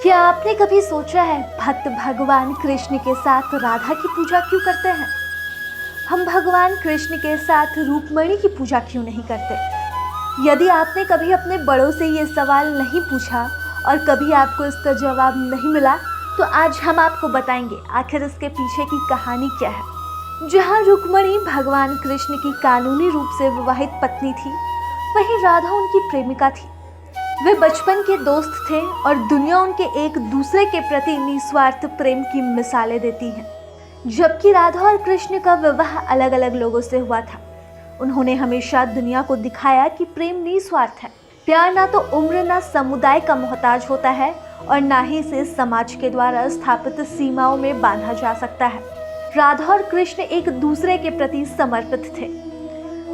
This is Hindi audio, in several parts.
क्या आपने कभी सोचा है भक्त भगवान कृष्ण के साथ राधा की पूजा क्यों करते हैं? हम भगवान कृष्ण के साथ रूपमणि की पूजा क्यों नहीं करते? यदि आपने कभी अपने बड़ों से ये सवाल नहीं पूछा और कभी आपको इसका जवाब नहीं मिला, तो आज हम आपको बताएंगे आखिर इसके पीछे की कहानी क्या है। जहाँ रुक्मणी भगवान कृष्ण की कानूनी रूप से विवाहित पत्नी थी, वहीं राधा उनकी प्रेमिका थी। वे बचपन के दोस्त थे और दुनिया उनके एक दूसरे के प्रति निस्वार्थ प्रेम की मिसालें देती है। जबकि राधा और कृष्ण का विवाह अलग अलग लोगों से हुआ था, उन्होंने हमेशा दुनिया को दिखाया कि प्रेम निस्वार्थ है। प्यार ना तो उम्र ना समुदाय का मोहताज होता है और ना ही इसे समाज के द्वारा स्थापित सीमाओं में बांधा जा सकता है। राधा और कृष्ण एक दूसरे के प्रति समर्पित थे।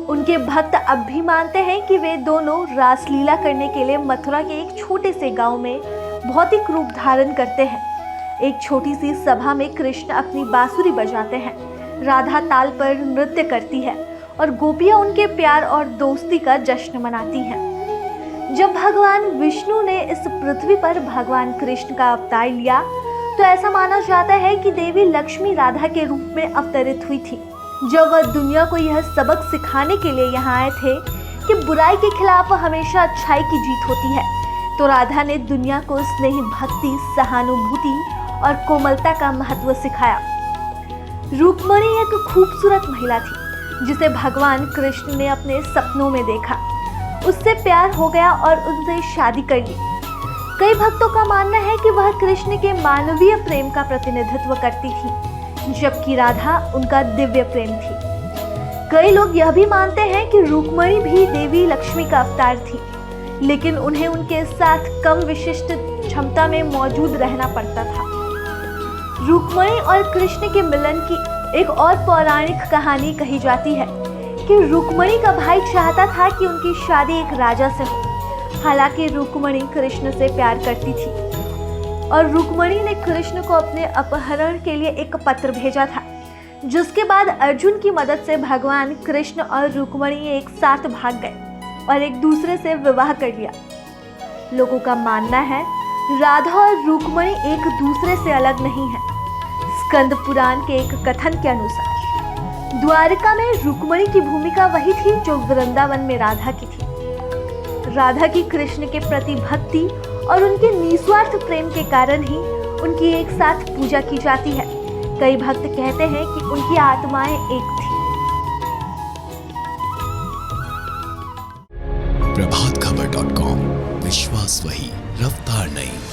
उनके भक्त अब भी मानते हैं कि वे दोनों रासलीला करने के लिए मथुरा के एक छोटे से गांव में भौतिक रूप धारण करते हैं। एक छोटी सी सभा में कृष्ण अपनी बांसुरी बजाते हैं, राधा ताल पर नृत्य करती है और गोपियां उनके प्यार और दोस्ती का जश्न मनाती हैं। जब भगवान विष्णु ने इस पृथ्वी पर भगवान कृष्ण का अवतार लिया, तो ऐसा माना जाता है कि देवी लक्ष्मी राधा के रूप में अवतरित हुई थी। जब वह दुनिया को यह सबक सिखाने के लिए यहाँ आए थे कि बुराई के खिलाफ हमेशा अच्छाई की जीत होती है, तो राधा ने दुनिया को स्नेह, भक्ति, सहानुभूति और कोमलता का महत्व सिखाया। रुक्मणी एक खूबसूरत महिला थी जिसे भगवान कृष्ण ने अपने सपनों में देखा, उससे प्यार हो गया और उनसे शादी कर ली। कई भक्तों का मानना है कि वह कृष्ण के मानवीय प्रेम का प्रतिनिधित्व करती थी, जबकि राधा उनका दिव्य प्रेम थी। कई लोग यह भी मानते हैं कि रुक्मणी भी देवी लक्ष्मी का अवतार थी, लेकिन उन्हें उनके साथ कम विशिष्ट क्षमता में मौजूद रहना पड़ता था। रुक्मणी और कृष्ण के मिलन की एक और पौराणिक कहानी कही जाती है कि रुक्मणी का भाई चाहता था कि उनकी शादी एक राजा से हो। हालांकि रुक्मणी कृष्ण से प्यार करती थी और रुक्मणी ने कृष्ण को अपने अपहरण के लिए एक पत्र भेजा था, जिसके बाद अर्जुन की मदद से भगवान कृष्ण और रुक्मणी एक साथ भाग गए और एक दूसरे से विवाह कर लिया। लोगों का मानना है राधा और रुक्मणी एक दूसरे से अलग नहीं है। स्कंद पुराण के एक कथन के अनुसार द्वारका में रुक्मणी की भूमिका वही थी जो वृंदावन में राधा की थी। राधा की कृष्ण के प्रति भक्ति और उनके निस्वार्थ प्रेम के कारण ही उनकी एक साथ पूजा की जाती है। कई भक्त कहते हैं कि उनकी आत्माएं एक थी। प्रभातखबर.com, विश्वास वही, रफ्तार नहीं।